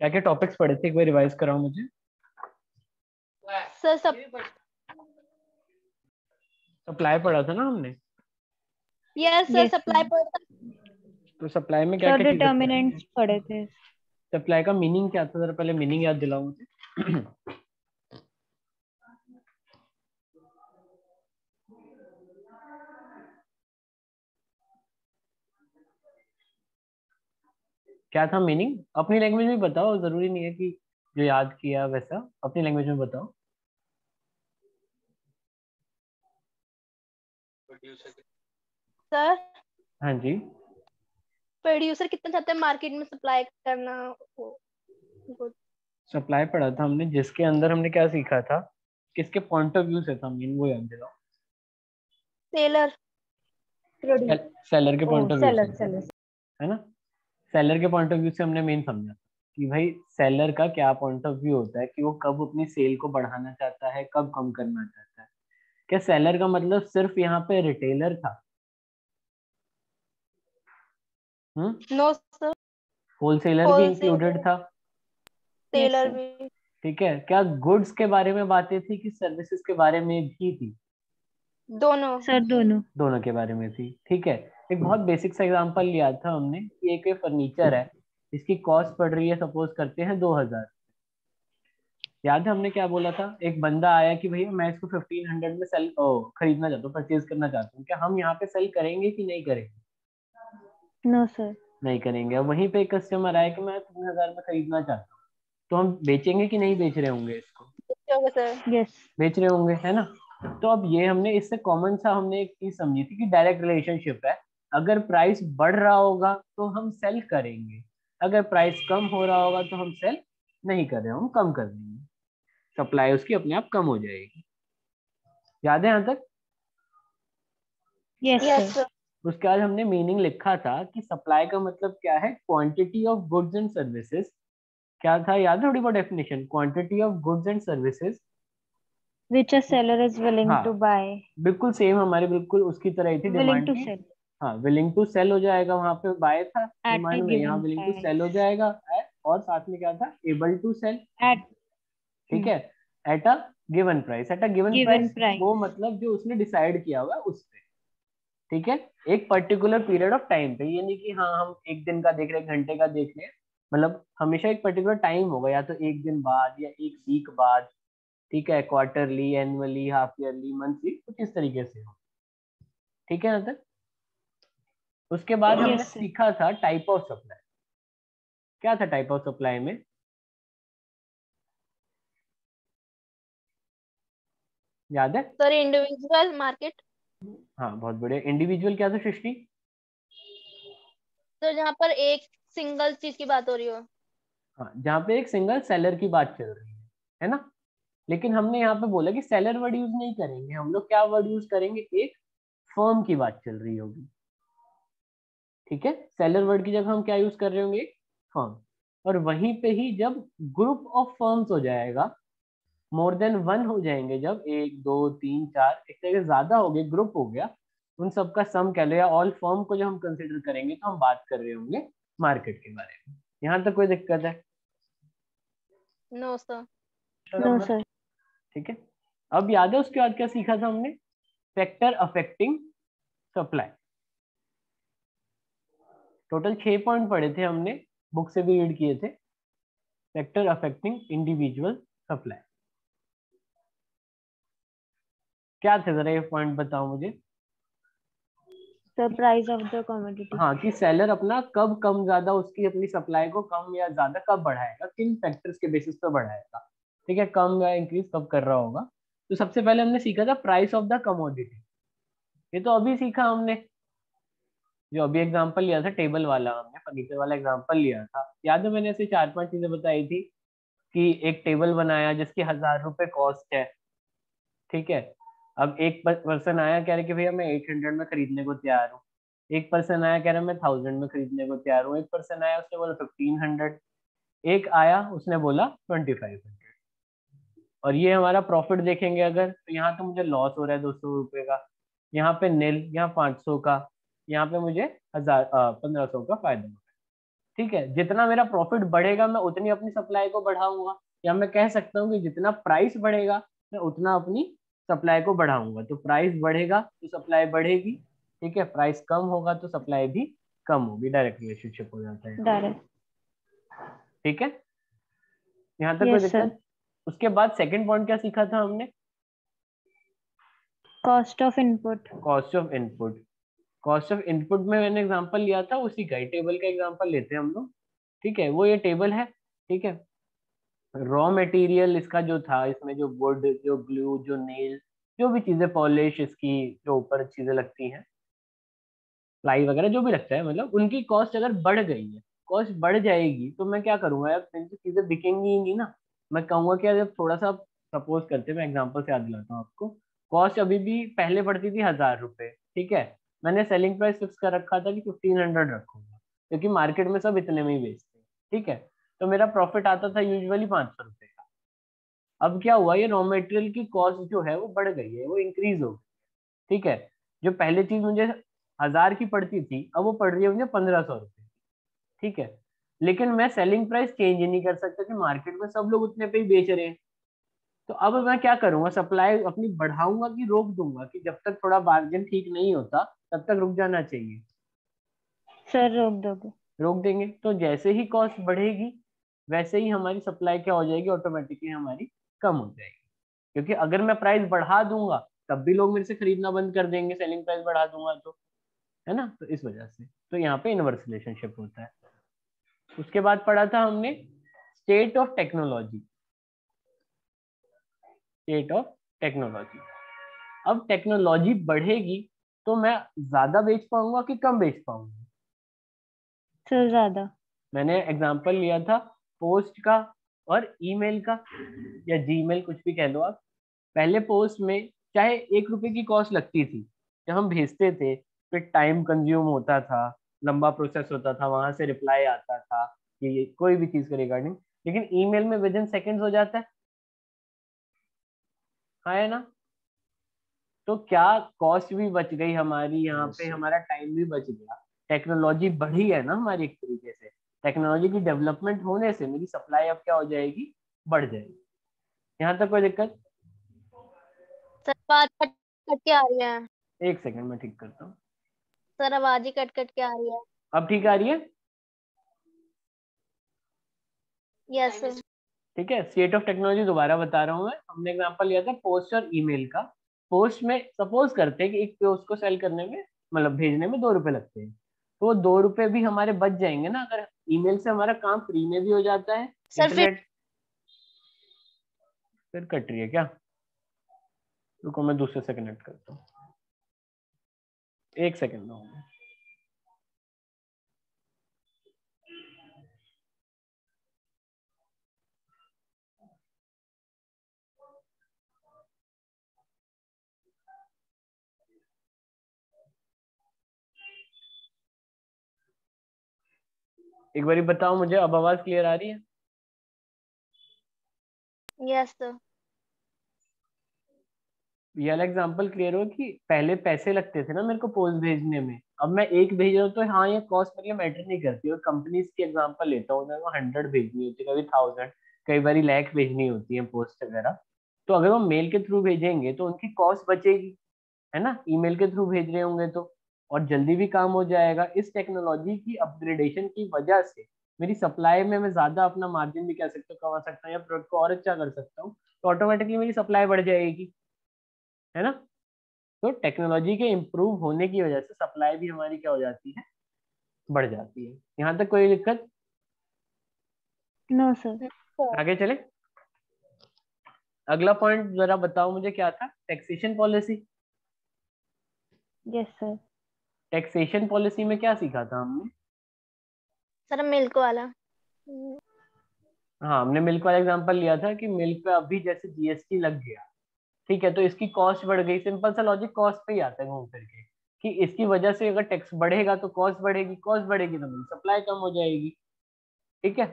क्या क्या टॉपिक्स पढ़े थे, एक बार रिवाइज कराओ मुझे। सर सप्लाई पढ़ा था ना हमने। Yes sir, Yes, supply sir. पढ़ता। तो सप्लाई में क्या सर क्या चीजें पढ़ी? डिटर्मिनेंट्स पढ़े थे। सप्लाई का मीनिंग क्या था, जरा पहले मीनिंग याद दिलाओ मुझे। क्या था मीनिंग, अपनी लैंग्वेज में बताओ, जरूरी नहीं है कि जो याद किया वैसा, अपनी लैंग्वेज में बताओ। सर हाँ जी। प्रोड्यूसर कितना चाहते हैं मार्केट में सप्लाई करना हो। सप्लाई पढ़ा था हमने, जिसके अंदर हमने क्या सीखा था, किसके पॉइंट ऑफ व्यू से था मेन, वो याद दिलाओ। सेलर। सेलर के पॉइंट ऑफ व्यू से, सेलर। है ना। सेलर के पॉइंट ऑफ व्यू से हमने मेन समझा कि भाई सेलर का क्या पॉइंट ऑफ व्यू होता है, कि वो कब अपनी सेल को बढ़ाना चाहता है, कब कम करना चाहता है। क्या सेलर का मतलब सिर्फ यहाँ पे रिटेलर था? नो सर, होलसेलर भी इंक्लूडेड होलसेलर था। सेलर भी। ठीक है, क्या गुड्स के बारे में बातें थी कि सर्विसेज के बारे में भी थी? दोनों। सर दोनों। दोनों के बारे में थी। ठीक है, एक बहुत बेसिक सा एग्जांपल लिया था हमने कि एक फर्नीचर है, इसकी कॉस्ट पड़ रही है, सपोज करते हैं 2000। याद है हमने क्या बोला था, एक बंदा आया कि भैया मैं इसको 1500 में सेल खरीदना चाहता हूँ, परचेज करना चाहता हूँ, क्या हम यहाँ पे सेल करेंगे कि नहीं करेंगे? No sir. नहीं करेंगे। अब वहीं पे एक कस्टमर आया कि मैं 3000 में खरीदना चाहता हूँ, तो हम बेचेंगे कि नहीं बेच रहे होंगे इसको? Sir yes. बेच रहे होंगे, है ना। तो अब ये हमने इससे कॉमन सा हमने एक चीज समझी थी कि डायरेक्ट रिलेशनशिप है। अगर प्राइस बढ़ रहा होगा तो हम सेल करेंगे, अगर प्राइस कम हो रहा होगा तो हम सेल नहीं कर रहे, हम कम कर देंगे, सप्लाई उसकी अपने आप कम हो जाएगी। याद है यहाँ तक? Yes yes sir. सर। उसके बाद हमने मीनिंग लिखा था कि सप्लाई का मतलब क्या है, quantity of goods and services. क्या था याद है थोड़ी बहुत definition, quantity of goods and services Which a seller is willing to हाँ buy. बिल्कुल सेम, हमारी बिल्कुल उसकी तरह ही थी Willing डिमांड to की। sell हाँ विलिंग टू सेल हो जाएगा, वहां पे बाय था at डिमांड a में, यहाँ given विलिंग टू सेल हो price. जाएगा और साथ में क्या था, एबल टू सेल। At ठीक है, at a given price, at a given given price वो price. मतलब जो उसने डिसाइड किया हुआ है उस पे। ठीक है, एक पर्टिकुलर पीरियड ऑफ टाइम पे, ये नहीं कि हाँ हम एक दिन का देख रहे हैं, घंटे का देख रहे हैं, मतलब हमेशा एक पर्टिकुलर टाइम होगा, या तो एक दिन बाद या एक वीक बाद। ठीक है, quarterly, annually, half yearly, monthly, कुछ इस तरीके से हो। ठीक है यहाँ तक। उसके बाद हमने Yes sir. सीखा था टाइप ऑफ सप्लाई। क्या था टाइप ऑफ सप्लाई में? याद है? Sir individual market. हाँ बहुत बढ़िया। इंडिविजुअल क्या था सृष्टि? तो जहाँ पर एक सिंगल चीज की बात हो रही हो। हाँ जहाँ पे एक सिंगल सेलर की बात चल रही है ना। लेकिन हमने यहाँ पे बोला कि सेलर वर्ड यूज नहीं करेंगे हम लोग, क्या वर्ड यूज करेंगे, एक फर्म की बात चल रही होगी। ठीक है, सेलर वर्ड की जगह हम क्या यूज कर रहे होंगे, एक फर्म। और वहीं पे ही जब ग्रुप ऑफ फर्म्स हो जाएगा, मोर देन वन हो जाएंगे, जब एक दो तीन चार एक तरह से ज्यादा हो गए, ग्रुप हो गया, उन सबका सम कह लो या ऑल फर्म को जब हम कंसिडर करेंगे तो हम बात कर रहे होंगे मार्केट के बारे में। यहाँ तक कोई दिक्कत है? No sir. No sir. ठीक है, अब याद है उसके बाद क्या सीखा था हमने, factor affecting supply. Total 6 point पढ़े थे हमने, बुक से भी रीड किए थे। फैक्टर अफेक्टिंग इंडिविजुअल सप्लाई क्या थे, जरा ये पॉइंट बताओ मुझे। The price of the commodity. हाँ कि सेलर अपना कब कम ज्यादा उसकी अपनी सप्लाई को कम या ज्यादा कब बढ़ाएगा, किन फैक्टर्स के बेसिस पे बढ़ाएगा। ठीक है, कम या इंक्रीज कब कर रहा होगा। तो सबसे पहले हमने सीखा था प्राइस ऑफ द कमोडिटी, ये तो अभी सीखा हमने, जो अभी एग्जांपल लिया था टेबल वाला, हमने फर्नीचर वाला एग्जांपल लिया था। याद है मैंने ऐसे 4-5 चीजें बताई थी कि एक टेबल बनाया जिसकी 1000 रुपए कॉस्ट है। ठीक है, अब एक पर्सन आया कह रहे कि भैया मैं 800 में खरीदने को तैयार हूँ, एक पर्सन आया कह रहा मैं 1000 में खरीदने को तैयार हूँ, एक पर्सन आया उसने बोला 1500, एक आया उसने बोला 2500। और ये हमारा प्रॉफिट देखेंगे अगर, तो यहाँ तो मुझे लॉस हो रहा है 200 रुपये का, यहाँ पे नील, यहाँ 500 का, यहाँ पे मुझे 1500 का फायदा हो रहा है। ठीक है, जितना मेरा प्रॉफिट बढ़ेगा मैं उतनी अपनी सप्लाई को बढ़ाऊंगा, या मैं कह सकता हूँ कि जितना प्राइस बढ़ेगा मैं उतना अपनी सप्लाई को बढ़ाऊंगा। तो प्राइस बढ़ेगा तो सप्लाई बढ़ेगी, ठीक है, प्राइस कम होगा तो सप्लाई भी कम होगी, डायरेक्ट रिलेशनशिप हो जाता है। डायरेक्ट। ठीक है, यहाँ तक कोई यस सर। दिक्कत? उसके बाद सेकंड पॉइंट क्या सीखा था हमने? Cost of input. Cost of input. Cost of input में मैंने एग्जांपल लिया था उसी का ही, टेबल का एग्जांपल लेते हैं हम लोग। ठीक है, वो ये टेबल है। ठीक है, रॉ मटेरियल इसका जो था, इसमें जो वुड, जो ग्लू, जो नेल, जो भी चीजें, पॉलिश, इसकी जो ऊपर चीजें लगती हैं, प्लाई वगैरह जो भी लगता है, मतलब उनकी कॉस्ट अगर बढ़ गई है, कॉस्ट बढ़ जाएगी, तो मैं क्या करूंगा यार, मेरी तो चीजें बिकेंगी ही नहीं ना। मैं कहूंगा कि जब थोड़ा सा सपोज करते हैं, मैं एग्जांपल से याद दिलाता हूँ आपको। कॉस्ट अभी भी पहले पड़ती थी 1000 रुपए, ठीक है, मैंने सेलिंग प्राइस फिक्स कर रखा था कि 1500 रखूंगा, क्योंकि मार्केट में सब इतने में ही बेचते हैं। ठीक है, तो मेरा प्रॉफिट आता था यूजुअली 500 रुपए का। अब क्या हुआ, ये रॉ मटेरियल की कॉस्ट जो है वो बढ़ गई है, वो इंक्रीज हो गई। ठीक है, जो पहले चीज मुझे 1000 की पड़ती थी, अब वो पड़ रही है मुझे 1500 रुपए। ठीक है, लेकिन मैं सेलिंग प्राइस चेंज ही नहीं कर सकता कि मार्केट में सब लोग उतने पे ही बेच रहे हैं। तो अब मैं क्या करूंगा, सप्लाई अपनी बढ़ाऊंगा कि रोक दूंगा, कि जब तक थोड़ा मार्जिन ठीक नहीं होता तब तक रुक जाना चाहिए? सर रोक दोगे। रोक देंगे। तो जैसे ही कॉस्ट बढ़ेगी वैसे ही हमारी सप्लाई क्या हो जाएगी, ऑटोमेटिकली हमारी कम हो जाएगी। क्योंकि अगर मैं प्राइस बढ़ा दूंगा तब भी लोग मेरे से खरीदना बंद कर देंगे, सेलिंग प्राइस बढ़ा दूंगा तो, है ना। तो इस वजह से तो यहाँ पे इनवर्स रिलेशनशिप होता है। उसके बाद पढ़ा था हमने state of technology. State of technology. अब टेक्नोलॉजी बढ़ेगी तो मैं ज्यादा बेच पाऊंगा कि कम बेच पाऊंगा? सर ज्यादा। मैंने एग्जांपल लिया था पोस्ट का और ईमेल का, या जीमेल, कुछ भी कह लो आप। पहले पोस्ट में चाहे 1 रुपए की कॉस्ट लगती थी, जब हम भेजते थे, फिर टाइम कंज्यूम होता था, लंबा प्रोसेस होता था, वहां से रिप्लाई आता था कि ये कोई भी चीज के रिगार्डिंग। लेकिन ईमेल में विद इन सेकेंड्स हो जाता है। हाँ, है ना। तो क्या कॉस्ट भी बच गई हमारी, यहाँ पे हमारा टाइम भी बच गया। टेक्नोलॉजी बढ़ी है ना हमारी एक तरीके से। टेक्नोलॉजी की डेवलपमेंट होने से मेरी सप्लाई अब क्या हो जाएगी, बढ़ जाएगी। यहाँ तक कोई दिक्कत? सर आवाज कट कट के आ रही है। एक सेकंड में ठीक करता हूँ। सर आवाज ही कट कट के आ रही है। अब ठीक आ रही है? Yes sir. ठीक है, स्टेट ऑफ टेक्नोलॉजी दोबारा बता रहा हूँ मैं। हमने एग्जांपल लिया था पोस्ट और ईमेल का। पोस्ट में सपोज करते हैं कि एक पोस्ट को सेल करने में, मतलब भेजने में 2 रुपए लगते हैं, तो वो 2 रुपए भी हमारे बच जाएंगे ना, अगर ईमेल से हमारा काम फ्री में भी हो जाता है। सर फिर इंटरनेट फिर कट रही है क्या? रुको मैं दूसरे से कनेक्ट करता हूँ, एक सेकंड में। एक बारी बताओ मुझे, अब आवाज क्लियर आ रही है? Yes sir. ये वाला एग्जाम्पल क्लियर हो कि पहले पैसे लगते थे ना मेरे को पोस्ट भेजने में, अब मैं एक भेज रहा हूँ तो हाँ, ये कॉस्ट मेरे लिए मैटर नहीं करती। और कंपनीज की एग्जांपल लेता हूँ, उन्हें 100 भेजनी होती है, कभी 1000, कई बार लाख भेजनी होती है पोस्ट वगैरह। तो अगर वो मेल के थ्रू भेजेंगे तो उनकी कॉस्ट बचेगी, है ना, ईमेल के थ्रू भेज रहे होंगे तो। और जल्दी भी काम हो जाएगा। इस टेक्नोलॉजी की अपग्रेडेशन की वजह से मेरी सप्लाई में मैं ज्यादा अपना मार्जिन भी कह सकता हूँ कमा सकता हूँ, या प्रोडक्ट को और अच्छा कर सकता हूँ, तो ऑटोमेटिकली मेरी सप्लाई बढ़ जाएगी, है ना। तो टेक्नोलॉजी के इम्प्रूव होने की वजह से सप्लाई भी हमारी क्या हो जाती है, बढ़ जाती है। यहाँ तक कोई दिक्कत? No sir. सर आगे चले। अगला पॉइंट जरा बताओ मुझे क्या था, taxation policy. Yes sir. Taxation policy में क्या सीखा था हमने? सर मिल्क वाला। हाँ, हमने मिल्क वाला एग्जांपल लिया था कि मिल्क पे अभी जैसे जीएसटी लग गया, ठीक है, तो इसकी कॉस्ट बढ़ गई। सिंपल सा लॉजिक कॉस्ट पे ही आता है घूम फिर के, कि इसकी वजह से अगर टैक्स बढ़ेगा तो कॉस्ट बढ़ेगी, कॉस्ट बढ़ेगी तो मेरी सप्लाई कम हो जाएगी। ठीक है,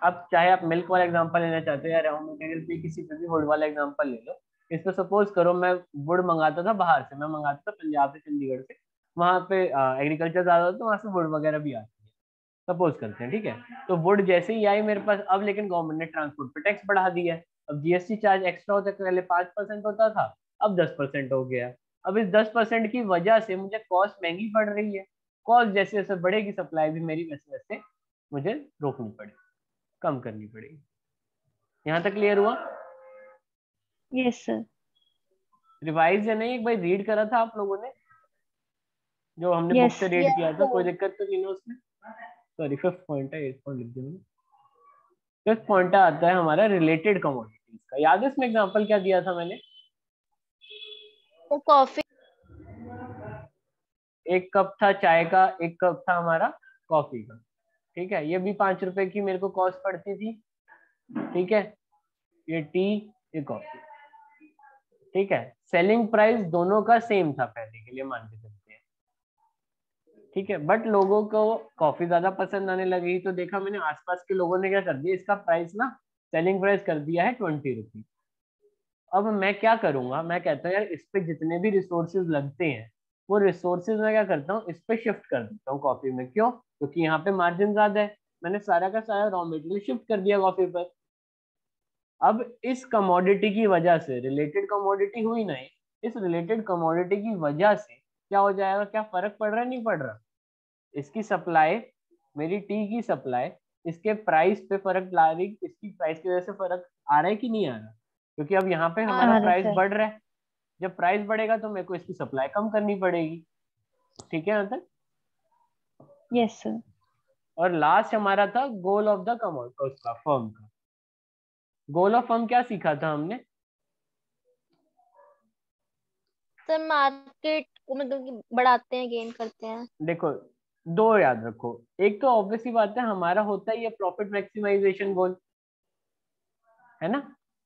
अब चाहे आप मिल्क वाला एग्जांपल लेना चाहते हो या रॉ मटेरियल पे किसी पे भी वुड वाला एग्जांपल ले लो। इसमें सपोज करो मैं वुड मंगाता था बाहर से, मैं मंगाता था पंजाब से, चंडीगढ़ से। वहां पे एग्रीकल्चर ज्यादा होता है तो वहां से वुड वगैरह भी आती है। सपोज करते हैं, ठीक है। तो वुड जैसे ही आई मेरे पास, अब लेकिन गवर्नमेंट ने ट्रांसपोर्ट पे टैक्स बढ़ा दिया है। अब जीएसटी चार्ज एक्स्ट्रा होता है, पहले 5% होता था, अब 10% हो गया। अब इस 10% की वजह से मुझे कॉस्ट महंगी पड़ रही है। कॉस्ट जैसे जैसे बढ़ेगी, सप्लाई भी मेरी वैसे वैसे मुझे रोकनी पड़ेगी, कम करनी पड़ेगी। यहाँ तक क्लियर हुआ? Yes sir. रिवाइज या नहीं, एक बार रीड करा था आप लोगों ने जो हमने बुक यस से रीड किया था, कोई Yes. दिक्कत तो नहीं ना उसमें? सॉरी, 5th पॉइंट है, 8th पॉइंट लिख दिया मैंने। 5th पॉइंट आता है हमारा रिलेटेड कमोडिटीज का। याद है इसमें एग्जांपल क्या दिया था मैंने? वो कॉफी। एक कप था चाय का, एक कप था हमारा कॉफी का, ठीक है। ये भी 5 रुपए की मेरे को कॉस्ट पड़ती थी, ठीक है। ये टी, ये कॉफी, ठीक है। सेलिंग प्राइस दोनों का सेम था पहले के लिए, मान के चलते हैं, ठीक है। बट लोगों को कॉफी ज्यादा पसंद आने लगी, तो देखा मैंने आसपास के लोगों ने क्या कर दिया, इसका प्राइस ना, सेलिंग प्राइस कर दिया है 20 रुपीज। अब मैं क्या करूंगा, मैं कहता हूँ यार इस पे जितने भी रिसोर्सेज लगते हैं, वो रिसोर्सेज मैं क्या करता हूँ, इस पे शिफ्ट कर देता हूँ कॉफी में। क्यों? क्योंकि यहाँ पे मार्जिन ज्यादा है, मैंने सारा का सारा रॉ मटेरियल शिफ्ट कर दिया कॉफी पर। अब इस कमोडिटी की वजह से, रिलेटेड कमोडिटी हुई नहीं, इस रिलेटेड कमोडिटी की वजह से क्या हो जाएगा, क्या फर्क पड़ रहा है, नहीं पड़ रहा? इसकी सप्लाई, मेरी टी की सप्लाई, इसके प्राइस पे फर्क ला रही, इसकी प्राइस की वजह से फर्क आ रहा है कि नहीं आ रहा? क्योंकि अब यहाँ पे हाँ हमारा आ रहा प्राइस सर। बढ़ रहा है। जब प्राइस बढ़ेगा तो मेरे को इसकी सप्लाई कम करनी पड़ेगी, ठीक है यहाँ तक? Yes sir. और लास्ट हमारा था गोल ऑफ द कमोड, उसका फर्म का गोल ऑफ फर्म क्या सीखा था हमने? सर मार्केट को मतलब कि बढ़ाते हैं, गेन करते हैं। देखो, दो याद रखो। एक तो ऑब्वियस ही बात है, हमारा होता है ये प्रॉफिट मैक्सिमाइजेशन गोल, है ना।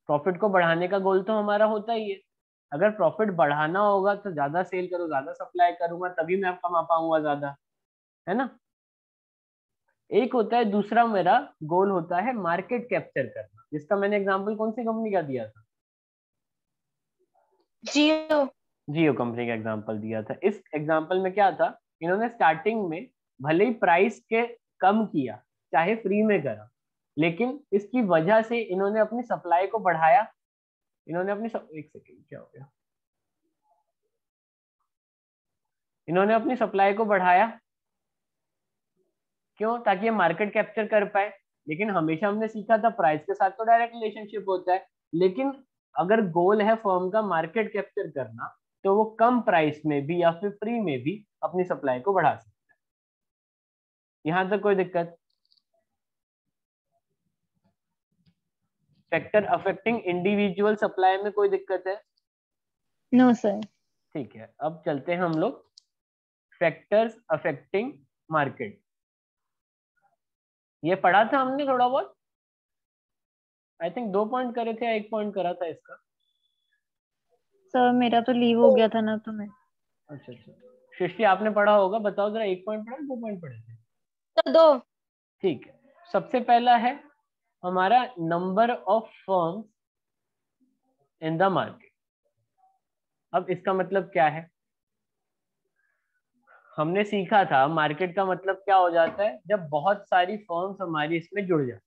प्रॉफिट को बढ़ाने का गोल तो हमारा होता ही है। अगर प्रॉफिट बढ़ाना होगा तो ज्यादा सेल करो, ज्यादा सप्लाई करूंगा, तभी मैं कमा पाऊंगा ज्यादा, है ना। एक होता है, दूसरा मेरा गोल होता है मार्केट कैप्चर करना, जिसका मैंने एग्जांपल कौन सी कंपनी का दिया था? जियो। जियो कंपनी का एग्जांपल दिया था। इस एग्जांपल में क्या था, इन्होंने स्टार्टिंग में भले ही प्राइस के कम किया, चाहे फ्री में करा, लेकिन इसकी वजह से इन्होंने अपनी सप्लाई को बढ़ाया। इन्होंने अपनी एक सेकेंड, क्या हो गया, इन्होंने अपनी सप्लाई को बढ़ाया। क्यों? ताकि ये मार्केट कैप्चर कर पाए। लेकिन हमेशा हमने सीखा था प्राइस के साथ तो डायरेक्ट रिलेशनशिप होता है, लेकिन अगर गोल है फर्म का मार्केट कैप्चर करना, तो वो कम प्राइस में भी या फिर फ्री में भी अपनी सप्लाई को बढ़ा सकता है। यहां तक कोई दिक्कत? फैक्टर अफेक्टिंग इंडिविजुअल सप्लाई में कोई दिक्कत है? No sir. ठीक है, अब चलते हैं हम लोग फैक्टर्स अफेक्टिंग मार्केट। ये पढ़ा था हमने थोड़ा बहुत, आई थिंक 2 पॉइंट करे थे या 1 पॉइंट करा था इसका। सर मेरा तो लीव हो गया था ना, तो मैं। अच्छा अच्छा, सृष्टि आपने पढ़ा होगा, बताओ जरा, 1 पॉइंट पढ़ा, 2 पॉइंट पढ़े थे? तो दो। ठीक है, सबसे पहला है हमारा number of firms in the market. अब इसका मतलब क्या है? हमने सीखा था मार्केट का मतलब क्या हो जाता है, जब बहुत सारी फर्म्स हमारी इसमें जुड़ जाती,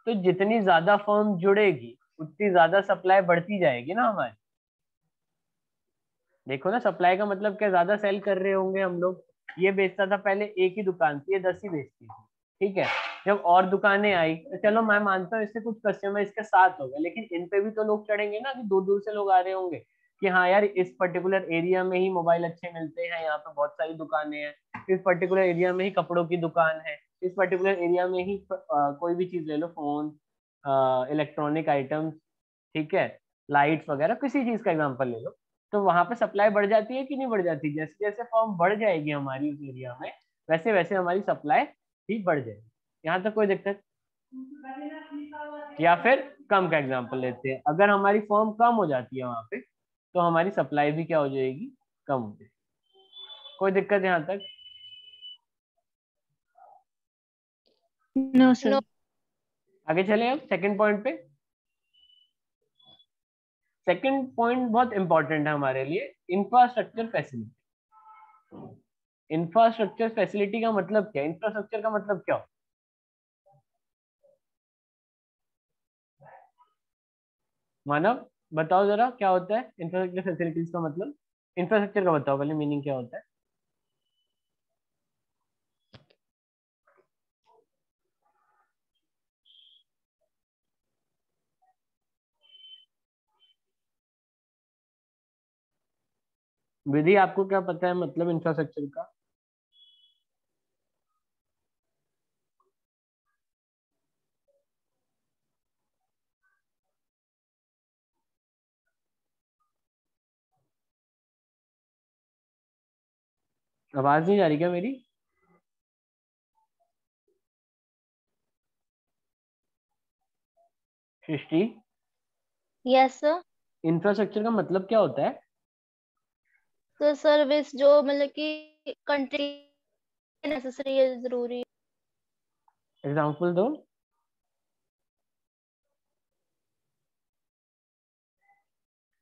तो जितनी ज्यादा फर्म जुड़ेगी उतनी ज्यादा सप्लाई बढ़ती जाएगी ना हमारी। देखो ना, सप्लाई का मतलब क्या, ज्यादा सेल कर रहे होंगे हम लोग। ये बेचता था पहले एक ही दुकान थी, ये 10 ही बेचती थी, ठीक है। जब और दुकानें आई तो चलो मैं मानता हूँ इससे कुछ कस्टमर इसके साथ हो गए, लेकिन इन पे भी तो लोग चढ़ेंगे ना, कि दूर दूर से लोग आ रहे होंगे कि हाँ यार इस पर्टिकुलर एरिया में ही मोबाइल अच्छे मिलते हैं, यहाँ पे बहुत सारी दुकानें हैं, इस पर्टिकुलर एरिया में ही कपड़ों की दुकान है, इस पर्टिकुलर एरिया में ही कोई भी चीज ले लो, फोन, इलेक्ट्रॉनिक आइटम्स, ठीक है, लाइट्स वगैरह, किसी चीज का एग्जांपल ले लो। तो वहां पे सप्लाई बढ़ जाती है कि नहीं बढ़ जाती? जैसे जैसे फॉर्म बढ़ जाएगी हमारी उस एरिया में, वैसे वैसे हमारी सप्लाई भी बढ़ जाएगी। यहाँ तक कोई दिक्कत? या फिर कम का एग्जांपल लेते हैं, अगर हमारी फॉर्म कम हो जाती है वहां पे, तो हमारी सप्लाई भी क्या हो जाएगी, कम हो जाएगी। कोई दिक्कत यहाँ तक? No sir. नो। आगे चले अब सेकंड पॉइंट पे। सेकंड पॉइंट बहुत इंपॉर्टेंट है हमारे लिए, इंफ्रास्ट्रक्चर फैसिलिटी। इंफ्रास्ट्रक्चर फैसिलिटी का मतलब क्या है? इंफ्रास्ट्रक्चर का मतलब क्या? मानव बताओ जरा, क्या होता है इंफ्रास्ट्रक्चर फैसिलिटीज का मतलब? इंफ्रास्ट्रक्चर का बताओ पहले, मीनिंग क्या होता है? विधि आपको क्या पता है मतलब इंफ्रास्ट्रक्चर का? आवाज नहीं जा रही क्या मेरी? सृष्टि, यस सर। इंफ्रास्ट्रक्चर का मतलब क्या होता है? तो सर्विस जो मतलब कि कंट्री नेसेसरी है, जरूरी है। एग्जाम्पल दो।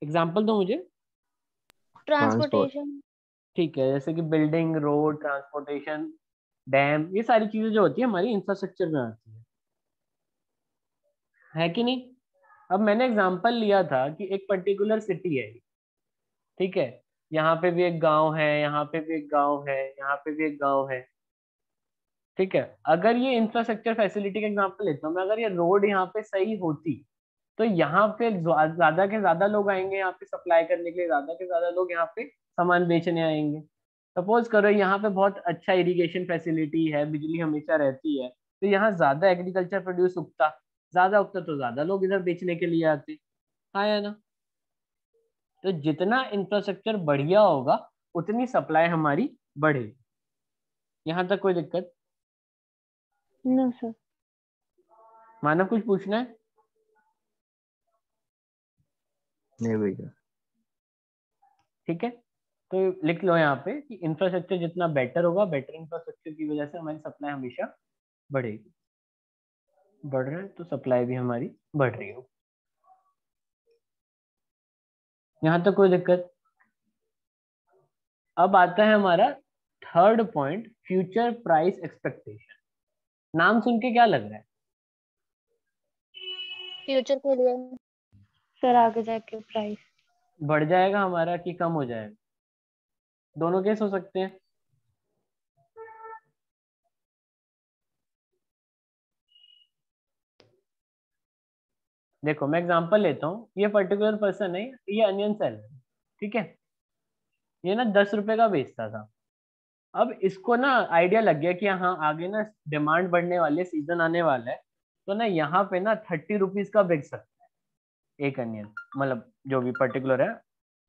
एग्जाम्पल दो मुझे। ट्रांसपोर्ट। ट्रांसपोर्टेशन। ठीक है, जैसे कि बिल्डिंग, रोड, ट्रांसपोर्टेशन, डैम, ये सारी चीजें जो होती है हमारी इंफ्रास्ट्रक्चर में आती है कि नहीं? अब मैंने एग्जांपल लिया था कि एक पर्टिकुलर सिटी है, ठीक है, यहाँ पे भी एक गांव है, यहाँ पे भी एक गांव है, यहाँ पे भी एक गांव है, ठीक है। अगर ये इंफ्रास्ट्रक्चर फैसिलिटी का एग्जांपल लेता हूँ मैं, अगर ये रोड यहाँ पे सही होती तो यहाँ पे ज्यादा के ज्यादा लोग आएंगे, यहाँ पे सप्लाई करने के लिए ज्यादा के ज्यादा लोग यहाँ पे सामान बेचने आएंगे। सपोज करो यहाँ पे बहुत अच्छा इरिगेशन फैसिलिटी है, बिजली हमेशा रहती है, तो यहाँ ज्यादा एग्रीकल्चर प्रोड्यूस उगता, ज्यादा उगता तो ज्यादा लोग इधर बेचने के लिए आते। हाँ या ना? तो जितना इंफ्रास्ट्रक्चर बढ़िया होगा उतनी सप्लाई हमारी बढ़ेगी। यहाँ तक कोई दिक्कत? No sir. मानव कुछ पूछना है? नहीं भैया। ठीक है, तो लिख लो यहाँ पे कि इंफ्रास्ट्रक्चर जितना बेटर होगा, बेटर इंफ्रास्ट्रक्चर की वजह से हमारी सप्लाई हमेशा बढ़ेगी। बढ़ रहा है तो सप्लाई भी हमारी बढ़ रही हो। यहाँ तक कोई दिक्कत? अब आता है हमारा third point, future price expectation. नाम सुन के क्या लग रहा है? फ्यूचर के लिए। सर आगे जाके प्राइस। बढ़ जाएगा हमारा कि कम हो जाएगा? दोनों केस हो सकते हैं। देखो मैं एग्जांपल लेता हूँ, ये पर्टिकुलर पर्सन है, ये अनियन सेलर, ठीक है, ये ना 10 रुपए का बेचता था। अब इसको ना आइडिया लग गया कि हाँ आगे ना डिमांड बढ़ने वाली है, सीजन आने वाला है, तो ना यहाँ पे ना 30 रुपीज का बिक सकता है एक अनियन, मतलब जो भी पर्टिकुलर है,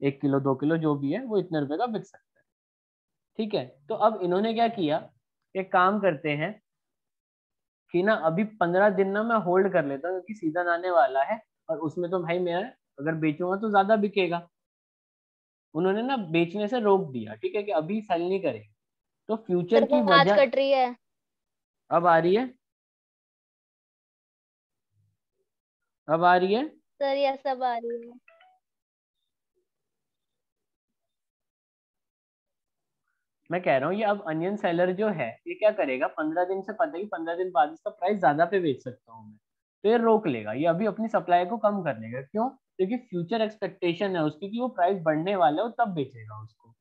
1 किलो 2 किलो जो भी है वो इतने रुपए का बिक सकता है, ठीक है। तो अब इन्होंने क्या किया, एक काम करते हैं कि ना अभी 15 दिन ना मैं होल्ड कर लेता हूँ क्योंकि सीजन आने वाला है, और उसमें तो भाई मैं अगर बेचूंगा तो ज्यादा बिकेगा। उन्होंने ना बेचने से रोक दिया, ठीक है, कि अभी सेल नहीं करेंगे। तो फ्यूचर सिर्फ की आज वजह, कट रही है। अब आ रही है? अब आ रही है? सर ये सब आ रही है। मैं कह रहा हूँ ये अब अनियन सेलर जो है ये क्या करेगा, 15 दिन से पता है कि 15 दिन बाद इसका प्राइस ज्यादा पे बेच सकता हूँ मैं, तो ये रोक लेगा, ये अभी अपनी सप्लाई को कम कर लेगा। क्यों? क्योंकि फ्यूचर एक्सपेक्टेशन है उसकी कि वो प्राइस बढ़ने वाला है, वो तब बेचेगा उसको।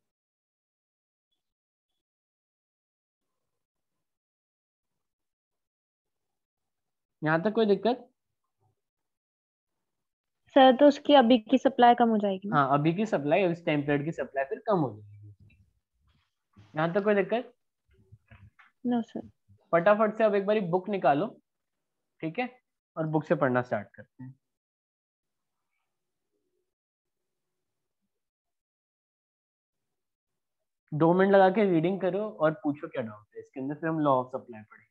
यहाँ तक कोई दिक्कत? सर तो उसकी अभी की सप्लाई कम हो जाएगी ना? हाँ, अभी की सप्लाई, इस टाइम पीरियड की सप्लाई फिर कम हो जाएगी। यहाँ तक कोई दिक्कत? No sir. फटाफट से अब एक बारी बुक निकालो, ठीक है, और बुक से पढ़ना स्टार्ट करते हैं। 2 मिनट लगा के रीडिंग करो और पूछो क्या डाउट है इसके अंदर, फिर हम लॉ ऑफ सप्लाई पढ़ेंगे।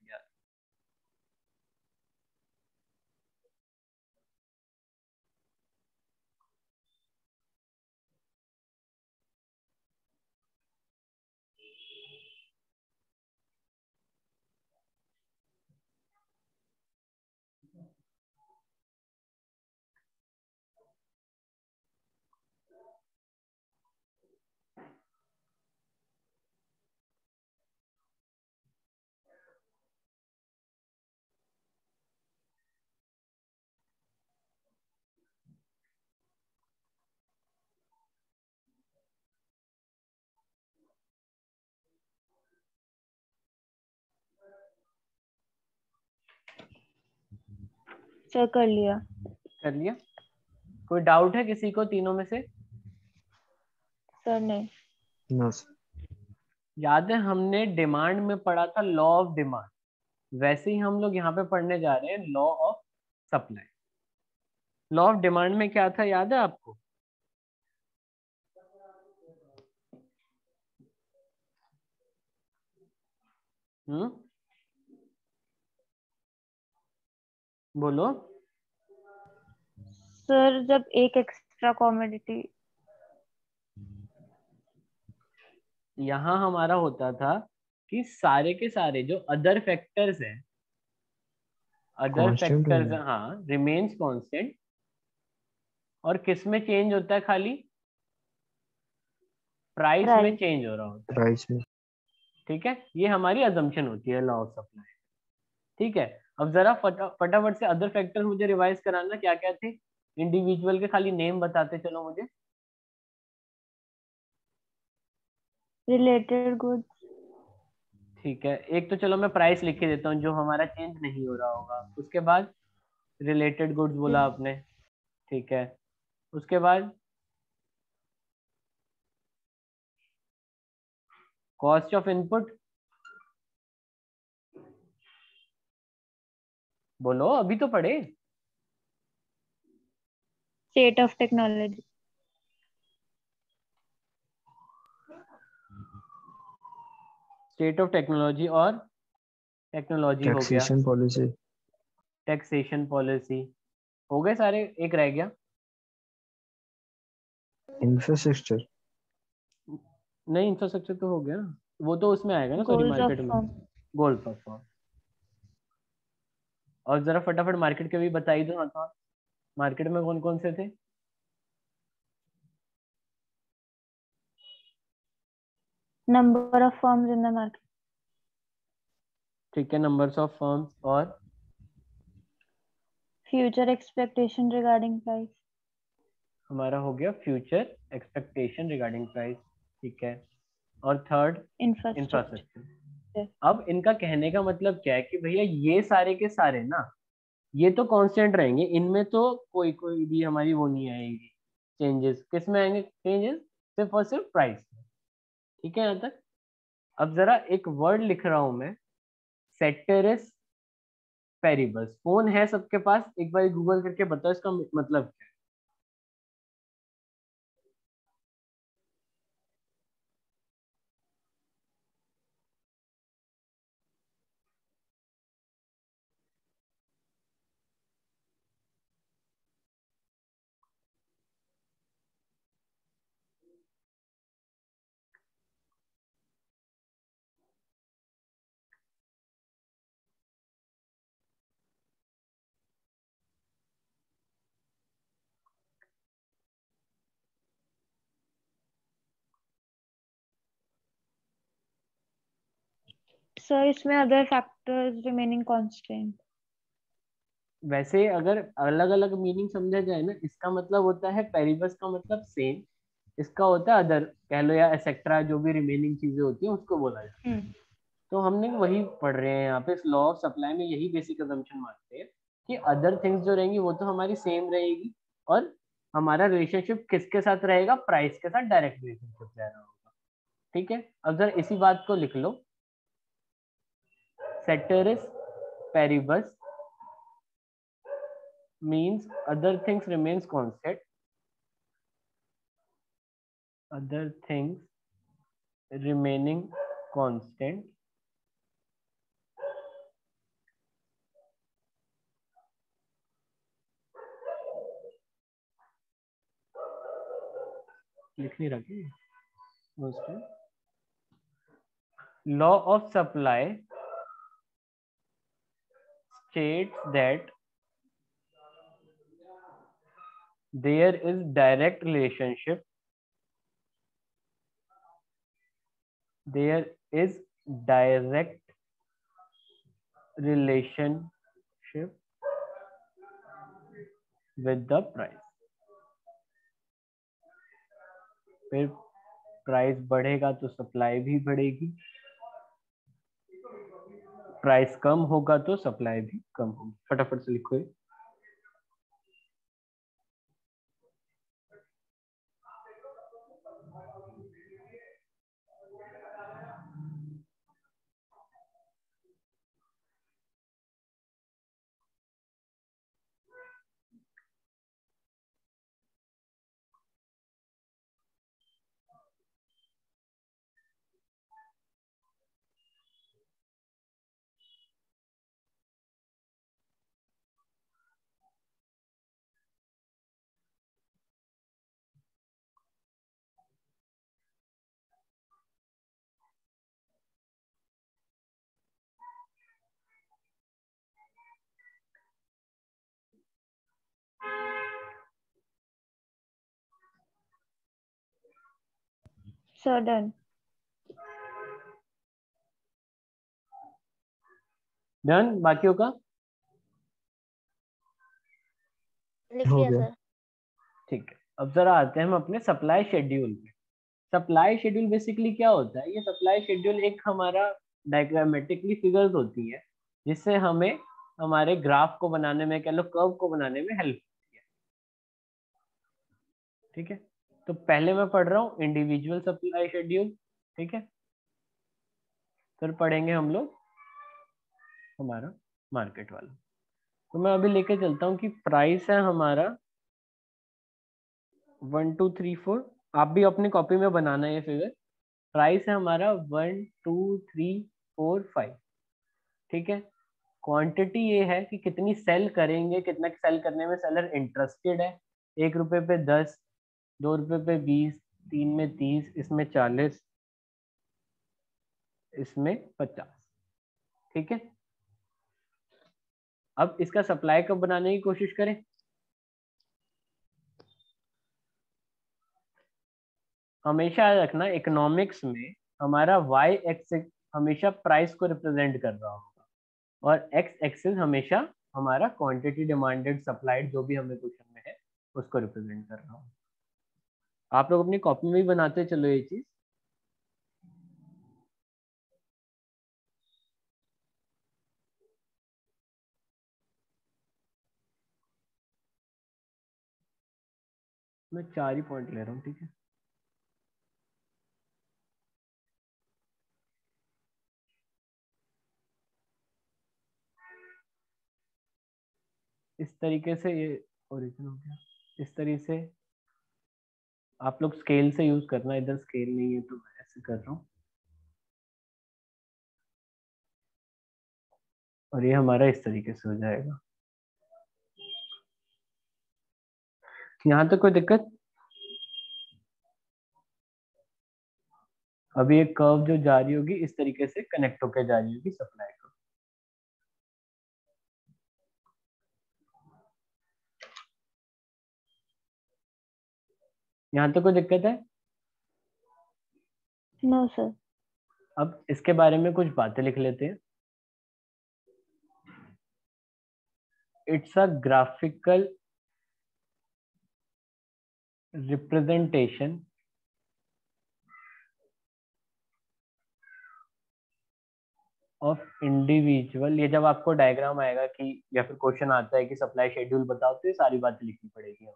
सर कर लिया। कर लिया। कोई डाउट है किसी को तीनों में से? सर नहीं। नो याद है हमने डिमांड में पढ़ा था लॉ ऑफ डिमांड, वैसे ही हम लोग यहाँ पे पढ़ने जा रहे हैं law of supply. Law of demand में क्या था याद है आपको? बोलो। सर जब एक एक्स्ट्रा कमोडिटी, यहाँ हमारा होता था कि सारे के सारे जो अदर फैक्टर्स हैं, अदर कांस्टेंट फैक्टर्स, होगा। हाँ, रिमेन्स कांस्टेंट, और किस में चेंज होता है? खाली प्राइस में प्राइस। चेंज हो रहा होता है। प्राइस में। ठीक है, ये हमारी अजम्पशन होती है लॉ ऑफ सप्लाई। ठीक है, अब जरा फटाफट से अदर फैक्टर मुझे रिवाइज कराना, क्या क्या थे इंडिविजुअल के, खाली नेम बताते चलो मुझे। Related goods. ठीक है, एक तो चलो मैं प्राइस लिख के देता हूँ जो हमारा चेंज नहीं हो रहा होगा। उसके बाद रिलेटेड गुड्स बोला आपने। ठीक है, उसके बाद कॉस्ट ऑफ इनपुट। बोलो, अभी तो पढ़े। State of technology. State of technology, और टेक्नोलॉजी हो गया। Taxation policy. टैक्सेशन पॉलिसी हो गए सारे, एक रह गया। इंफ्रास्ट्रक्चर। नहीं, इंफ्रास्ट्रक्चर तो हो गया ना, वो तो उसमें आएगा ना, सॉरी, गोल्स ऑफ मार्केट में। फर्म। Goals of firm. और जरा फटाफट मार्केट के भी बताई दो। हाँ, मार्केट में कौन कौन से थे? Number of firms in the market. ठीक है, नंबर्स ऑफ फर्म्स, और फ्यूचर एक्सपेक्टेशन रिगार्डिंग प्राइस। हमारा हो गया फ्यूचर एक्सपेक्टेशन रिगार्डिंग प्राइस। ठीक है, और थर्ड इंफ्रास्ट्रक्चर। इंफ्रास्ट्रक्चर। अब इनका कहने का मतलब क्या है कि भैया ये सारे के सारे ना, ये तो कांस्टेंट रहेंगे, इनमें तो कोई कोई भी हमारी वो नहीं आएगी चेंजेस। किस में आएंगे चेंजेस? सिर्फ और सिर्फ प्राइस में। ठीक है यहाँ तक? अब जरा एक वर्ड लिख रहा हूं मैं, सेटेरिस पेरिबस। फोन है सबके पास? एक बार गूगल करके बताओ इसका मतलब क्या है। सर इसमें अदर फैक्टर्स रिमेनिंग कांस्टेंट। वैसे अगर अलग अलग मीनिंग समझा जाए ना, इसका मतलब होता है पेरिबस का मतलब सेम, इसका होता है अदर कह लो, या एक्सेट्रा, जो भी रिमेनिंग चीजें होती हैं उसको बोला जाता है। तो हमने वही पढ़ रहे हैं यहाँ पे, इस लॉ ऑफ सप्लाई में यही बेसिक अजम्पशन मानते हैं कि अदर थिंग्स जो रहेंगी वो तो हमारी सेम रहेगी, और हमारा रिलेशनशिप किसके साथ रहेगा? प्राइस के साथ डायरेक्ट रिलेशनशिप रह रहा होगा। ठीक है, अब जरा इसी बात को लिख लो, सेटेरिस Paribas means other things remains constant, other things remaining constant, लिख नहीं रखी law of supply states that there is direct relationship, there is direct relationship with the price। फिर प्राइस बढ़ेगा तो सप्लाई भी बढ़ेगी, प्राइस कम होगा तो सप्लाई भी कम होगी। फटाफट से लिखो ये। Sir done. डन, बाकियों का लिख हो लिया गया। सर। ठीक है। अब जरा आते हैं हम अपने सप्लाई शेड्यूल पे। सप्लाई शेड्यूल बेसिकली क्या होता है? ये सप्लाई शेड्यूल एक हमारा डायग्रामेटिकली फिगर्स होती है जिससे हमें हमारे ग्राफ को बनाने में, कह लो कर्व को बनाने में हेल्प होती है। ठीक है, तो पहले मैं पढ़ रहा हूँ इंडिविजुअल सप्लाई शेड्यूल। ठीक है, फिर पढ़ेंगे हम लोग हमारा मार्केट वाला। तो मैं अभी लेके चलता हूँ कि प्राइस है हमारा 1 2 3 4। आप भी अपनी कॉपी में बनाना है ये फिगर। प्राइस है हमारा 1 2 3 4 5। ठीक है, क्वांटिटी ये है कि कितनी सेल करेंगे, कितना सेल करने में सेलर इंटरेस्टेड है। 1 रुपए पे 10, 2 रुपए पे 20, 3 में 30, इसमें 40, इसमें 50। ठीक है, अब इसका सप्लाई कब बनाने की कोशिश करें? हमेशा याद रखना इकोनॉमिक्स में हमारा वाई एक्सिस हमेशा प्राइस को रिप्रेजेंट कर रहा होगा और एक्स एक्सिस हमेशा हमारा क्वांटिटी डिमांडेड सप्लाइड जो भी हमें क्वेश्चन में है उसको रिप्रेजेंट कर रहा होगा। आप लोग अपनी कॉपी में भी बनाते चलो ये चीज। मैं 4 ही पॉइंट ले रहा हूँ। ठीक है, इस तरीके से ये ओरिजिन हो गया। इस तरीके से आप लोग स्केल से यूज करना, इधर स्केल नहीं है तो मैं ऐसे कर रहा हूँ। और ये हमारा इस तरीके से हो जाएगा। यहाँ तक कोई दिक्कत? अभी एक कर्व जो जा रही होगी इस तरीके से कनेक्ट होकर जा रही होगी सप्लाई को। यहाँ तक कोई दिक्कत है? No sir. अब इसके बारे में कुछ बातें लिख लेते हैं। It's a graphical representation of individual. ये जब आपको डायग्राम आएगा कि या फिर क्वेश्चन आता है कि सप्लाई शेड्यूल बताओ तो ये सारी बातें लिखनी पड़ेगी हमें।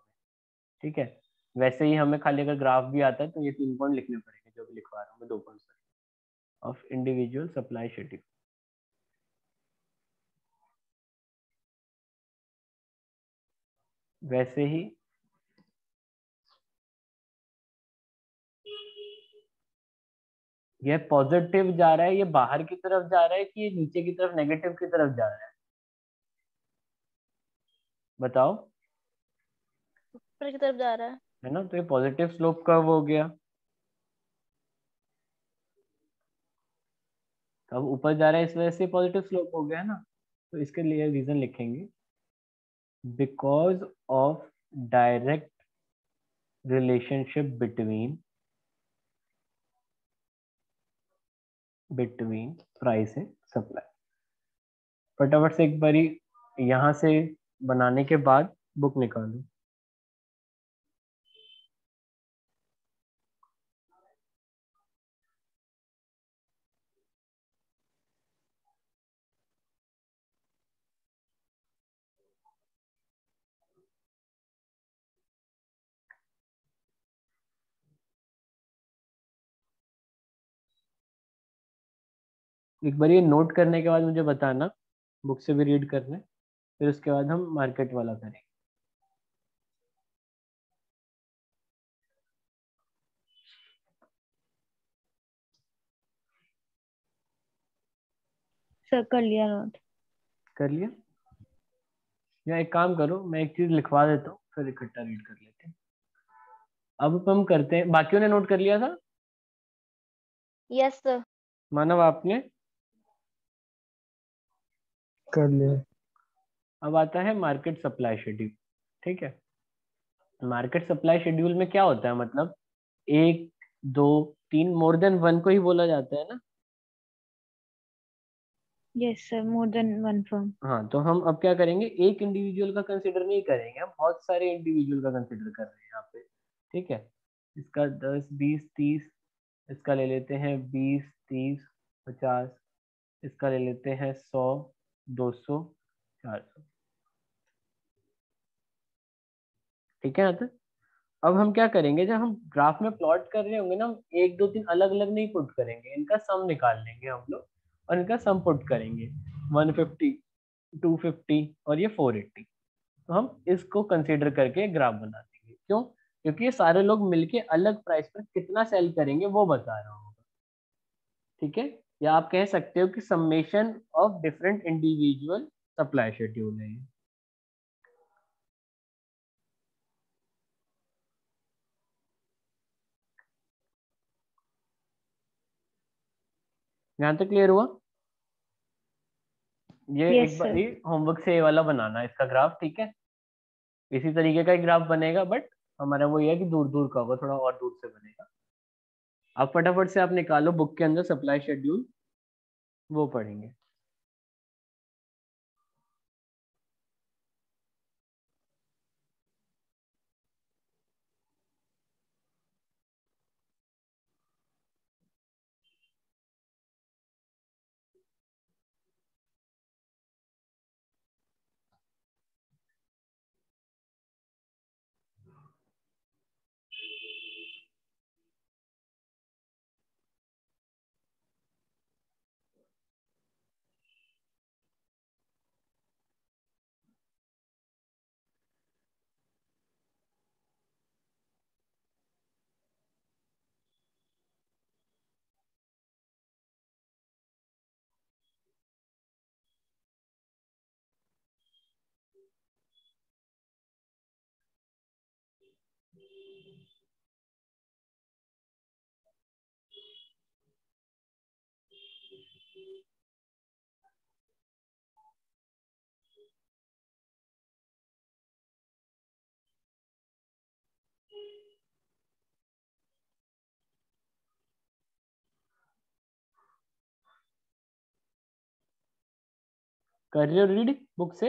ठीक है, वैसे ही हमें खाली अगर ग्राफ भी आता है तो ये 3 पॉइंट लिखने पड़ेंगे जो भी लिखवा रहा हूँ मैं, 2 point of individual supply schedule. वैसे ही ये पॉजिटिव जा रहा है, ये बाहर की तरफ जा रहा है कि ये नीचे की तरफ नेगेटिव की तरफ जा रहा है? बताओ। ऊपर की तरफ जा रहा है ना, तो ये पॉजिटिव स्लोप कर्व हो गया। तो अब ऊपर जा रहा है इस वजह से पॉजिटिव स्लोप हो गया है ना। तो इसके लिए रीजन लिखेंगे because of direct relationship between price and supply. फटाफट से एक बारी यहाँ से बनाने के बाद बुक निकालो। एक बार ये नोट करने के बाद मुझे बताना, बुक से भी रीड करना है, फिर उसके बाद हम मार्केट वाला करेंगे। सर कर लिया नोट। कर लिया? या एक काम करो, मैं एक चीज लिखवा देता हूँ फिर इकट्ठा रीड कर लेते हैं। अब हम करते हैं, बाकियों ने नोट कर लिया था? Yes sir. मानव आपने? कर लिया। अब आता है मार्केट सप्लाई शेड्यूल। ठीक है, मार्केट सप्लाई शेड्यूल में क्या होता है? मतलब 1 2 3 मोर देन 1 को ही बोला जाता है ना। Yes sir, more than one firm. हाँ, तो हम अब क्या करेंगे, एक इंडिविजुअल का कंसिडर नहीं करेंगे, हम बहुत सारे इंडिविजुअल का कंसिडर कर रहे हैं यहाँ पे। ठीक है, इसका 10 20 30, इसका ले लेते हैं 20 30 50, इसका ले लेते हैं 100 200 400। ठीक है, यहाँ तक। अब हम क्या करेंगे, जब हम ग्राफ में प्लॉट कर रहे होंगे ना, हम 1 2 3 अलग अलग नहीं पुट करेंगे, इनका सम निकाल लेंगे हम लोग और इनका सम पुट करेंगे। 150 250 और ये 480। तो हम इसको कंसीडर करके ग्राफ बना देंगे। क्यों? क्योंकि ये सारे लोग मिलके अलग प्राइस पर कितना सेल करेंगे वो बता रहा होगा। ठीक है, या आप कह सकते हो कि summation of different individual supply schedule है ये। यहाँ तक क्लियर हुआ? ये यस एक बार सर। ये होमवर्क से ये वाला बनाना है इसका ग्राफ। ठीक है, इसी तरीके का ही ग्राफ बनेगा, बट हमारा वो ये है कि दूर दूर का होगा, थोड़ा और दूर से बनेगा। आप फटाफट से आप निकालो बुक के अंदर सप्लाई शेड्यूल, वो पढ़ेंगे। कर रहे हो रीड बुक से?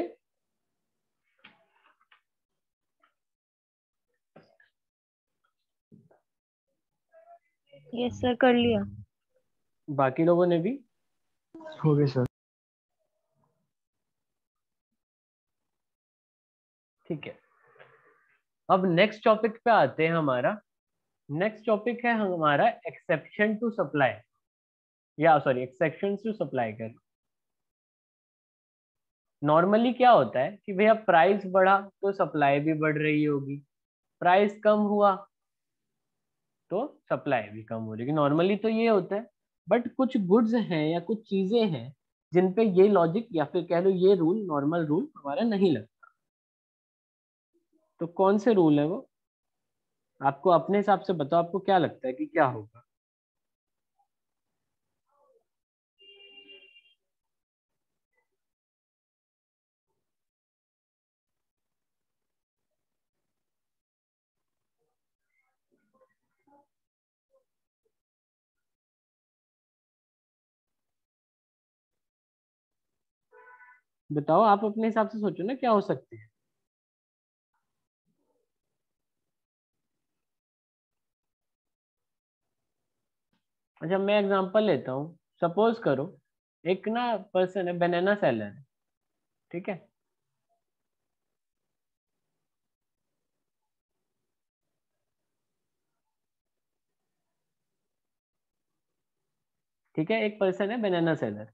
यस सर, कर लिया। बाकी लोगों ने भी? हो गए सर। ठीक है, अब नेक्स्ट टॉपिक पे आते हैं। हमारा नेक्स्ट टॉपिक है हमारा एक्सेप्शन टू सप्लाई, या सॉरी एक्सेप्शन टू सप्लाई कर। नॉर्मली क्या होता है कि भैया प्राइस बढ़ा तो सप्लाई भी बढ़ रही होगी, प्राइस कम हुआ तो सप्लाई भी कम हो रही है। नॉर्मली तो ये होता है, बट कुछ गुड्स हैं या कुछ चीजें हैं जिन पे ये लॉजिक या फिर कह लो ये रूल, नॉर्मल रूल हमारा नहीं लगता। तो कौन से रूल है वो? आपको अपने हिसाब से बताओ, आपको क्या लगता है कि क्या होगा? बताओ, आप अपने हिसाब से सोचो ना क्या हो सकते हैं। अच्छा, मैं एग्जांपल लेता हूँ। सपोज करो एक ना पर्सन है, बनाना सेलर है। ठीक है, ठीक है, एक पर्सन है बनाना सेलर।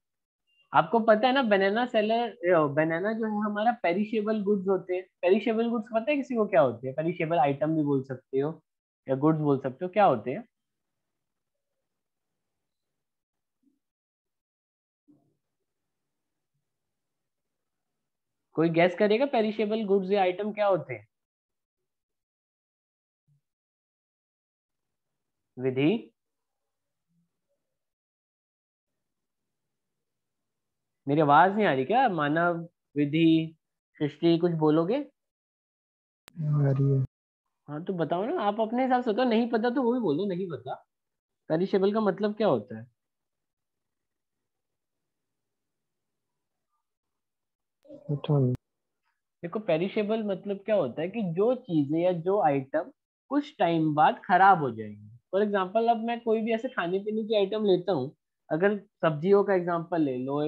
आपको पता है ना बनाना सेलर, बनाना जो है हमारा पेरिशेबल गुड्स होते हैं। पेरिशेबल गुड्स पता है किसी को क्या होते हैं? पेरिशेबल आइटम भी बोल सकते हो या गुड्स बोल सकते हो, क्या होते हैं? कोई गैस करेगा पेरिशेबल गुड्स या आइटम क्या होते हैं? विधि? मेरी आवाज नहीं आ रही क्या? मानव, विधि, सृष्टि, कुछ बोलोगे? आ रही है। हाँ तो बताओ ना, आप अपने हिसाब से बताओ, नहीं पता तो वो भी बोलो नहीं पता। पेरिशेबल का मतलब क्या होता है? देखो पेरिशेबल मतलब क्या होता है कि जो चीजें या जो आइटम कुछ टाइम बाद खराब हो जाएंगी। फॉर एग्जाम्पल अब मैं कोई भी ऐसे खाने पीने की आइटम लेता हूँ, अगर सब्जियों का एग्जाम्पल ले लो,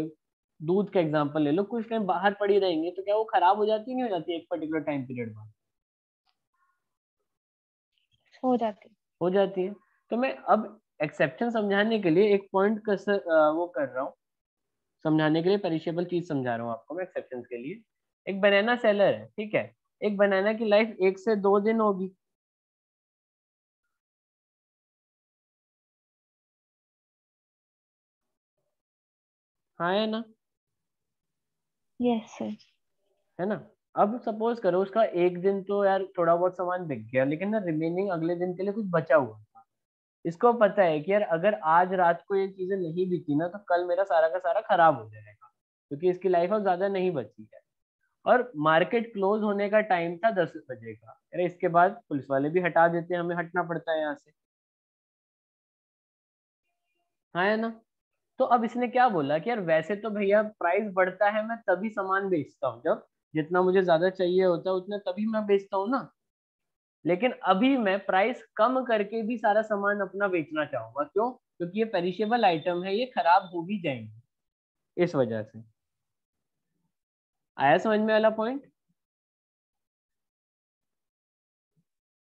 दूध का एग्जाम्पल ले लो, कुछ टाइम बाहर पड़ी रहेंगी तो क्या वो खराब हो जाती है, नहीं हो जाती एक पर्टिकुलर टाइम पीरियड बाद? हो जाती। हो जाती है। तो मैं अब एक्सेप्शन समझाने के लिए एक पॉइंट वो कर रहा हूँ, समझाने के लिए पेरिशेबल चीज समझा रहा हूँ आपको मैं एक्सेप्शन के लिए। एक बनाना सेलर है, ठीक है, एक बनाना की लाइफ 1 से 2 दिन होगी। हाँ है ना? Yes sir. है ना? अब सपोज करो उसका एक दिन तो यार थोड़ा बहुत सामान बिक गया, लेकिन ना रिमेनिंग अगले दिन के लिए कुछ बचा हुआ था। इसको पता है कि यार अगर आज रात को ये चीजें नहीं बिकी ना तो कल मेरा सारा का सारा खराब हो जाएगा, क्योंकि इसकी लाइफ अब ज्यादा नहीं बची है। और मार्केट क्लोज होने का टाइम था 10 बजे का, अरे इसके बाद पुलिस वाले भी हटा देते हैं, हमें हटना पड़ता है यहाँ से। हाँ है ना? तो अब इसने क्या बोला कि यार वैसे तो भैया प्राइस बढ़ता है, मैं तभी सामान बेचता हूँ जब जितना मुझे ज्यादा चाहिए होता है उतना तभी मैं बेचता हूँ ना, लेकिन अभी मैं प्राइस कम करके भी सारा सामान अपना बेचना चाहूंगा। क्यों? क्योंकि ये पेरिशेबल आइटम है, ये खराब हो भी जाएंगे इस वजह से। आया समझ में वाला पॉइंट?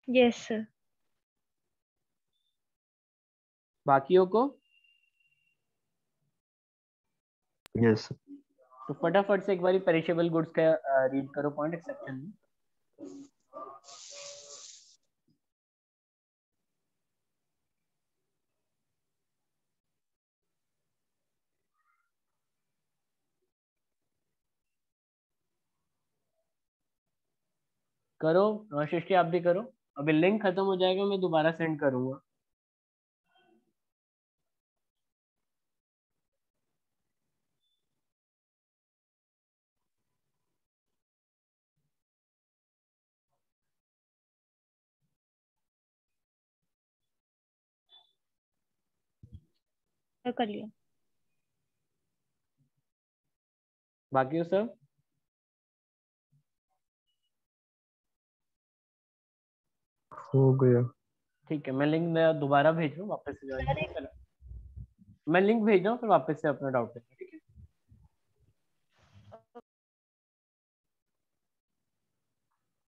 Yes sir. बाकियों को यस। तो फटाफट से एक बारी पेरिशेबल गुड्स का रीड करो पॉइंट एक्सेप्शन में। करो, सृष्टि आप भी करो। अभी लिंक खत्म हो जाएगा, मैं दोबारा सेंड करूंगा। कर लिया। बाकी सब हो गया। ठीक है, मैं लिंक दोबारा भेज रहा हूँ, वापस से ज्वाइन सर करो फिर। मैं लिंक भेज रहा हूँ, फिर वापस से अपना डाउट